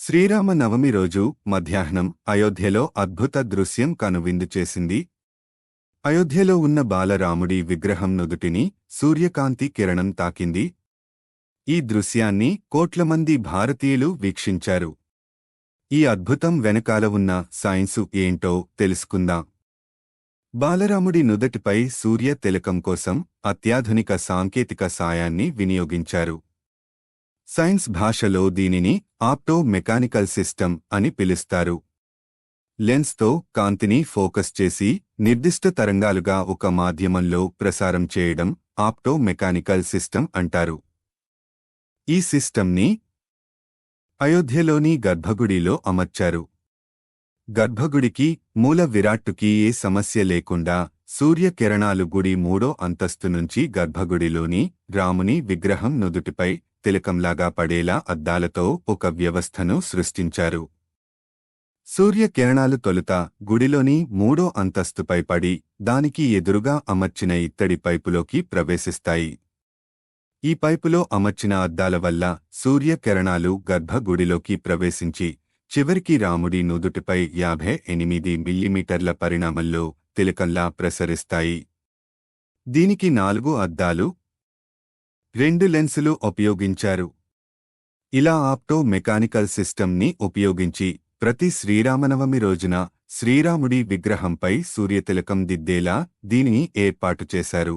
శ్రీరామ నవమి రోజు మధ్యాహ్నం అయోధ్యలో అద్భుత దృశ్యం కనువిందు చేసింది. అయోధ్యలో ఉన్న బాలరాముడి విగ్రహం నుదుటిని సూర్యకాంతి కిరణం తాకింది. ఈ దృశ్యాన్ని కోట్లమంది భారతీయులు వీక్షించారు. ఈ అద్భుతం వెనకాల ఉన్న సైన్సు ఏంటో తెలుసుకుందాం. బాలరాముడి నుదటిపై సూర్య తిలకం కోసం అత్యాధునిక సాంకేతిక సాయాన్ని వినియోగించారు. సైన్స్ భాషలో దీనిని ఆప్టో మెకానికల్ సిస్టమ్ అని పిలుస్తారు. లెన్స్తో కాంతిని ఫోకస్ చేసి నిర్దిష్ట తరంగాలుగా ఒక మాధ్యమంలో ప్రసారం చేయడం ఆప్టో మెకానికల్ సిస్టమ్ అంటారు. ఈ సిస్టమ్ని అయోధ్యలోని గర్భగుడిలో అమర్చారు. గర్భగుడికి మూల విరాట్టుకి ఏ సమస్య లేకుండా సూర్యకిరణాలు గుడి 3వ అంతస్తు నుంచి గర్భగుడిలోని రాముని విగ్రహం నుదుటిపై తిలకంలాగా పడేలా అద్దాలతో ఒక వ్యవస్థను సృష్టించారు. సూర్యకిరణాలు తొలుత గుడిలోని 3వ అంతస్తుపై పడి దానికి ఎదురుగా అమర్చిన ఇత్తడి పైపులోకి ప్రవేశిస్తాయి. ఈ పైపులో అమర్చిన అద్దాల వల్ల సూర్యకిరణాలు గర్భగుడిలోకి ప్రవేశించి చివరికి రాముడి నుదుటిపై 58 మిల్లీమీటర్ల పరిణామంలో తిలకంలా ప్రసరిస్తాయి. దీనికి 4 అద్దాలు, 2 లెన్సులు ఉపయోగించారు. ఇలా ఆప్టో మెకానికల్ సిస్టమ్ని ఉపయోగించి ప్రతి శ్రీరామనవమి రోజున శ్రీరాముడి విగ్రహంపై సూర్యతిలకం దిద్దేలా దీనిని ఏర్పాటు చేశారు.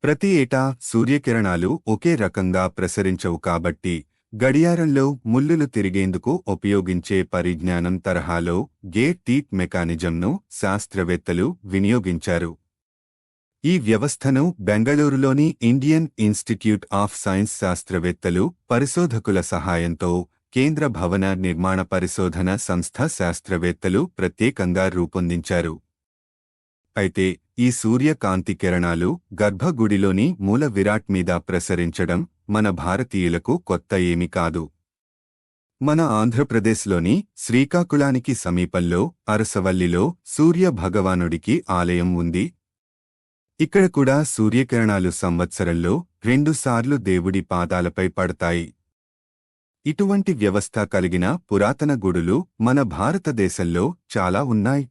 ప్రతి ఏటా సూర్యకిరణాలు ఒకే రకంగా ప్రసరించవు కాబట్టి గడియారంలో ముల్లులు తిరిగేందుకు ఉపయోగించే పరిజ్ఞానం తరహాలో గేట్ టీత్ మెకానిజంను శాస్త్రవేత్తలు వినియోగించారు. ఈ వ్యవస్థను బెంగళూరులోని ఇండియన్ ఇన్స్టిట్యూట్ ఆఫ్ సైన్స్ శాస్త్రవేత్తలు పరిశోధకుల సహాయంతో కేంద్ర భవన నిర్మాణ పరిశోధన సంస్థ శాస్త్రవేత్తలు ప్రత్యేకంగా రూపొందించారు. అయితే ఈ సూర్యకాంతి కిరణాలు గర్భగుడిలోని మూల విరాట్ మీద ప్రసరించడం మన భారతీయులకు కొత్త ఏమీ కాదు. మన ఆంధ్రప్రదేశ్లోని శ్రీకాకుళానికి సమీపంలో అరసవల్లిలో సూర్య భగవానుడికి ఆలయం ఉంది. ఇక్కడ కూడా సూర్యకిరణాలు సంవత్సరంలో 2 సార్లు దేవుడి పాదాలపై పడతాయి. ఇటువంటి వ్యవస్థ కలిగిన పురాతన గుడులు మన భారతదేశంలో చాలా ఉన్నాయి.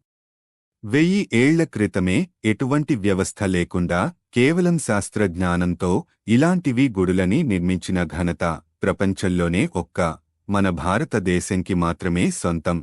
1000 ఏళ్ల క్రితమే ఎటువంటి వ్యవస్థ లేకుండా కేవలం శాస్త్రజ్ఞానంతో ఇలాంటివి గుడులని నిర్మించిన ఘనత ప్రపంచంలోనే ఒక్క మన భారతదేశంకి మాత్రమే సొంతం.